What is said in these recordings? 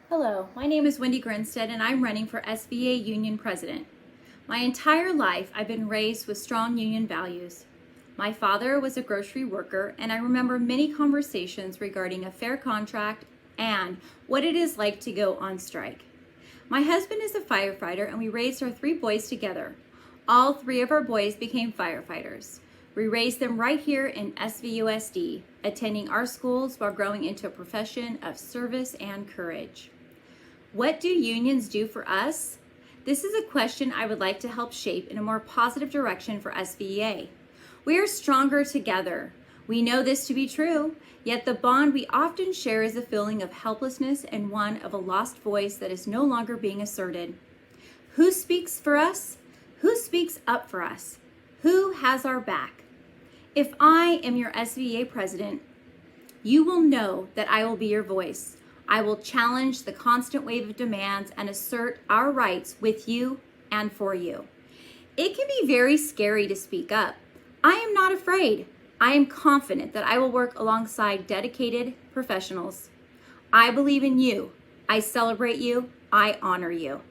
Hello, my name is Wendi Grinstead and I'm running for SVEA Union President. My entire life I've been raised with strong union values. My father was a grocery worker and I remember many conversations regarding a fair contract and what it is like to go on strike. My husband is a firefighter and we raised our 3 boys together. All 3 of our boys became firefighters. We raised them right here in SVUSD, attending our schools while growing into a profession of service and courage. What do unions do for us? This is a question I would like to help shape in a more positive direction for SVEA. We are stronger together. We know this to be true, yet the bond we often share is a feeling of helplessness and one of a lost voice that is no longer being asserted. Who speaks for us? Who speaks up for us? Who has our back? If I am your SVEA president, you will know that I will be your voice. I will challenge the constant wave of demands and assert our rights with you and for you. It can be very scary to speak up. I am not afraid. I am confident that I will work alongside dedicated professionals. I believe in you. I celebrate you. I honor you.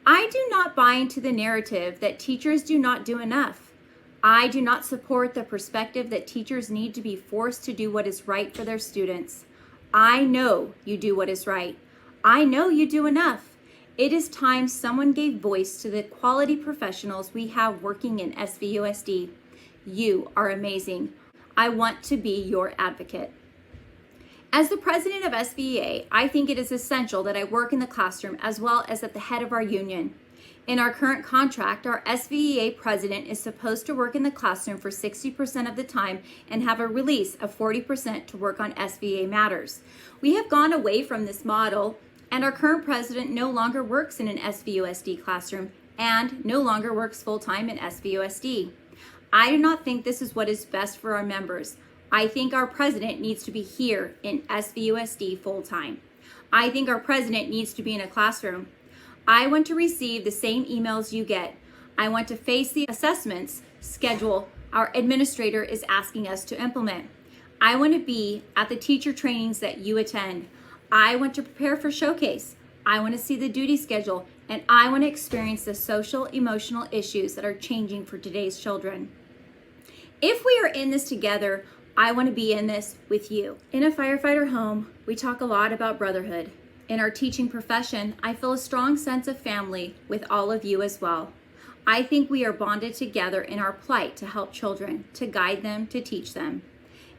I do not buy into the narrative that teachers do not do enough. I do not support the perspective that teachers need to be forced to do what is right for their students. I know you do what is right. I know you do enough. It is time someone gave voice to the quality professionals we have working in SVUSD. You are amazing. I want to be your advocate. As the president of SVEA, I think it is essential that I work in the classroom as well as at the head of our union. In our current contract, our SVEA president is supposed to work in the classroom for 60% of the time and have a release of 40% to work on SVEA matters. We have gone away from this model, and our current president no longer works in an SVUSD classroom and no longer works full-time in SVUSD. I do not think this is what is best for our members. I think our president needs to be here in SVUSD full-time. I think our president needs to be in a classroom. I want to receive the same emails you get. I want to face the assessments schedule our administrator is asking us to implement. I want to be at the teacher trainings that you attend. I want to prepare for showcase. I want to see the duty schedule, and I want to experience the social, emotional issues that are changing for today's children. If we are in this together, I want to be in this with you. In a firefighter home, we talk a lot about brotherhood. In our teaching profession, I feel a strong sense of family with all of you as well. I think we are bonded together in our plight to help children, to guide them, to teach them.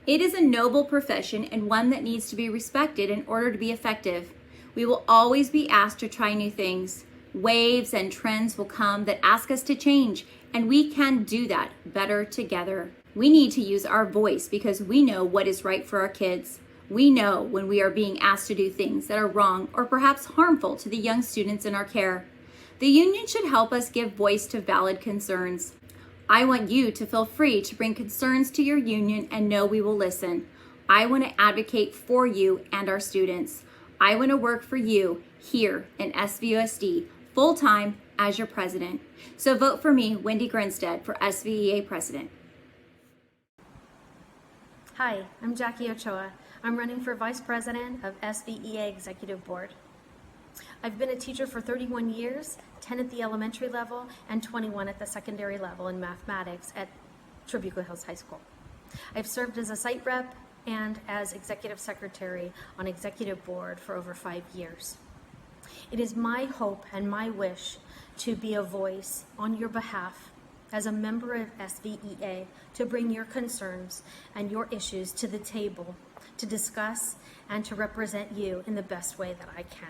It is a noble profession and one that needs to be respected in order to be effective. We will always be asked to try new things. Waves and trends will come that ask us to change, and we can do that better together. We need to use our voice because we know what is right for our kids. We know when we are being asked to do things that are wrong or perhaps harmful to the young students in our care. The union should help us give voice to valid concerns. I want you to feel free to bring concerns to your union and know we will listen. I want to advocate for you and our students. I want to work for you here in SVUSD full-time as your president. So vote for me, Wendi Grinstead, for SVEA president. Hi, I'm Jacqui Ochoa. I'm running for Vice President of SVEA Executive Board. I've been a teacher for 31 years, 10 at the elementary level and 21 at the secondary level in mathematics at Trabuco Hills High School. I've served as a site rep and as executive secretary on executive board for over 5 years. It is my hope and my wish to be a voice on your behalf as a member of SVEA to bring your concerns and your issues to the table to discuss and to represent you in the best way that I can.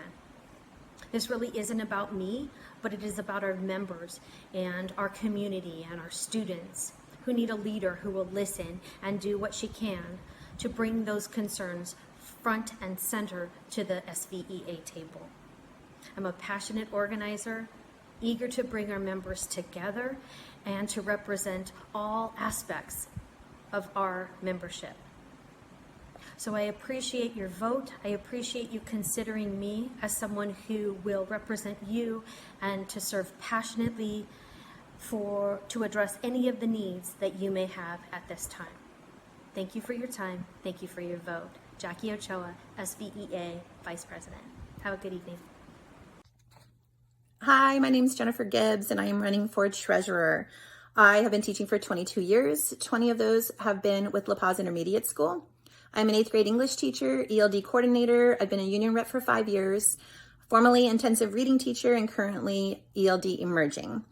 This really isn't about me, but it is about our members and our community and our students who need a leader who will listen and do what she can to bring those concerns front and center to the SVEA table. I'm a passionate organizer, eager to bring our members together and to represent all aspects of our membership. So I appreciate your vote. I appreciate you considering me as someone who will represent you and to serve passionately to address any of the needs that you may have at this time. Thank you for your time. Thank you for your vote. Jacqui Ochoa, SVEA Vice President. Have a good evening. Hi, my name is Jennifer Gibbs, and I am running for treasurer. I have been teaching for 22 years. 20 of those have been with La Paz Intermediate School. I'm an 8th grade English teacher, ELD coordinator. I've been a union rep for 5 years, formerly intensive reading teacher, and currently ELD emerging.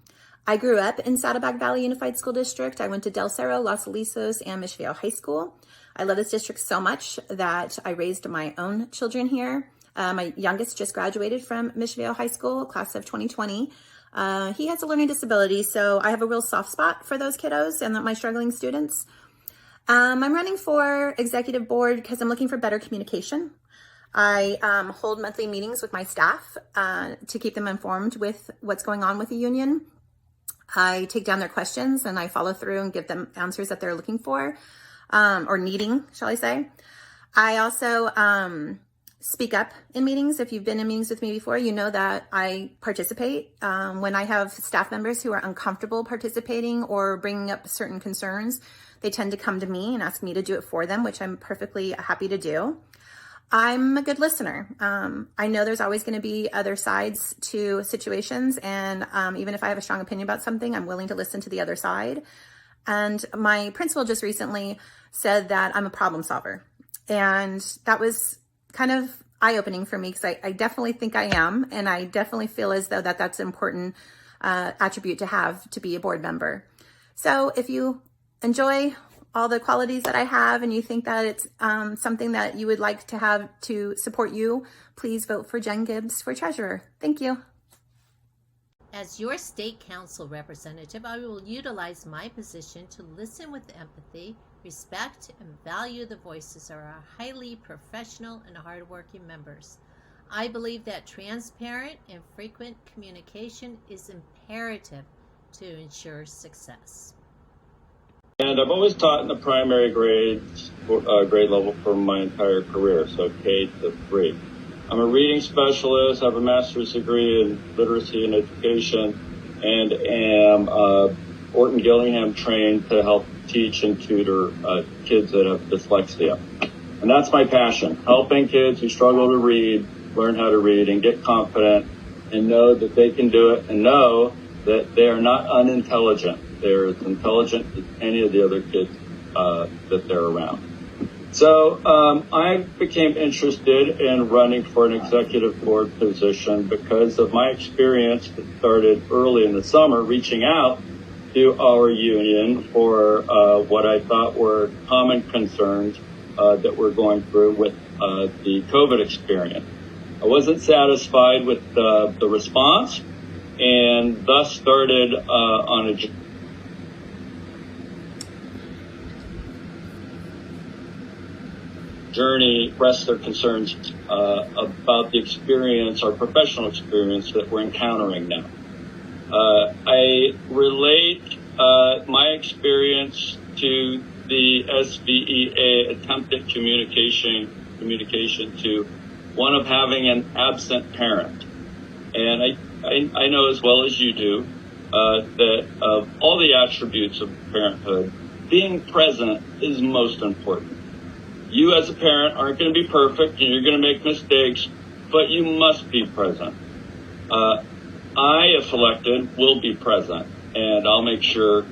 I grew up in Saddleback Valley Unified School District. I went to Del Cerro, Los Alisos, and Mission High School. I love this district so much that I raised my own children here. My youngest just graduated from Mission High School, class of 2020. He has a learning disability, so I have a real soft spot for those kiddos and my struggling students. I'm running for executive board because I'm looking for better communication. I hold monthly meetings with my staff to keep them informed with what's going on with the union. I take down their questions and I follow through and give them answers that they're looking for, or needing, shall I say. I also speak up in meetings. If you've been in meetings with me before, you know that I participate. When I have staff members who are uncomfortable participating or bringing up certain concerns, they tend to come to me and ask me to do it for them, which I'm perfectly happy to do. I'm a good listener. I know there's always going to be other sides to situations, and even if I have a strong opinion about something, I'm willing to listen to the other side. And my principal just recently said that I'm a problem solver, and that was kind of eye-opening for me because I definitely think I am, and I definitely feel as though that's an important attribute to have to be a board member. So if you enjoy all the qualities that I have and you think that it's something that you would like to have to support you, please vote for Jen Gibbs for treasurer. Thank you. As your state council representative, I will utilize my position to listen with empathy, respect, and value the voices of our highly professional and hardworking members. I believe that transparent and frequent communication is imperative to ensure success. And I've always taught in the primary grade level for my entire career, so K to 3. I'm a reading specialist, have a master's degree in literacy and education, and am Orton Gillingham trained to help teach and tutor kids that have dyslexia. And that's my passion, helping kids who struggle to read, learn how to read, and get confident, and know that they can do it, and know that they are not unintelligent. They're as intelligent as any of the other kids that they're around. So I became interested in running for an executive board position because of my experience that started early in the summer, reaching out to our union for what I thought were common concerns that we're going through with the COVID experience. I wasn't satisfied with the response, and thus started on a journey, express their concerns about the experience, our professional experience that we're encountering now. I relate my experience to the SVEA attempted communication to one of having an absent parent. And I know as well as you do that of all the attributes of parenthood, being present is most important. You as a parent aren't going to be perfect and you're going to make mistakes, but you must be present. I, if elected, will be present, and I'll make sure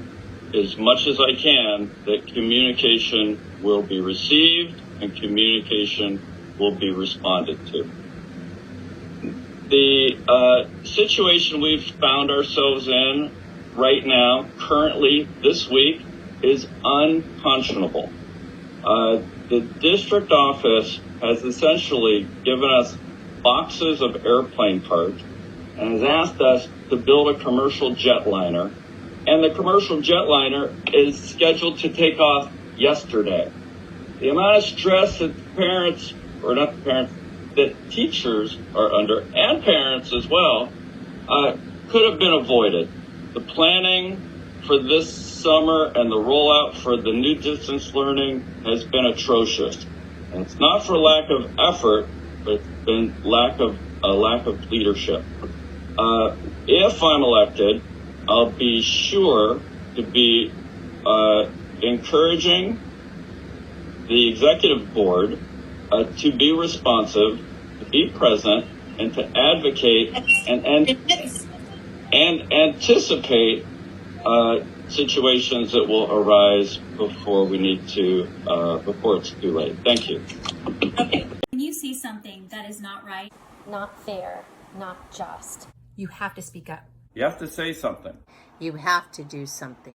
as much as I can that communication will be received and communication will be responded to. The situation we've found ourselves in right now, currently this week, is unconscionable. The district office has essentially given us boxes of airplane parts and has asked us to build a commercial jetliner. And the commercial jetliner is scheduled to take off yesterday. The amount of stress that parents, or not the parents, that teachers are under, and parents as well, could have been avoided. The planning for this summer and the rollout for the new distance learning has been atrocious. And it's not for lack of effort, but it's been lack of leadership. If I'm elected, I'll be sure to be encouraging the executive board to be responsive, to be present, and to advocate and anticipate situations that will arise before it's too late. Thank you. When you see something that is not right, Not fair, not just. You have to speak up. You have to say something. You have to do something.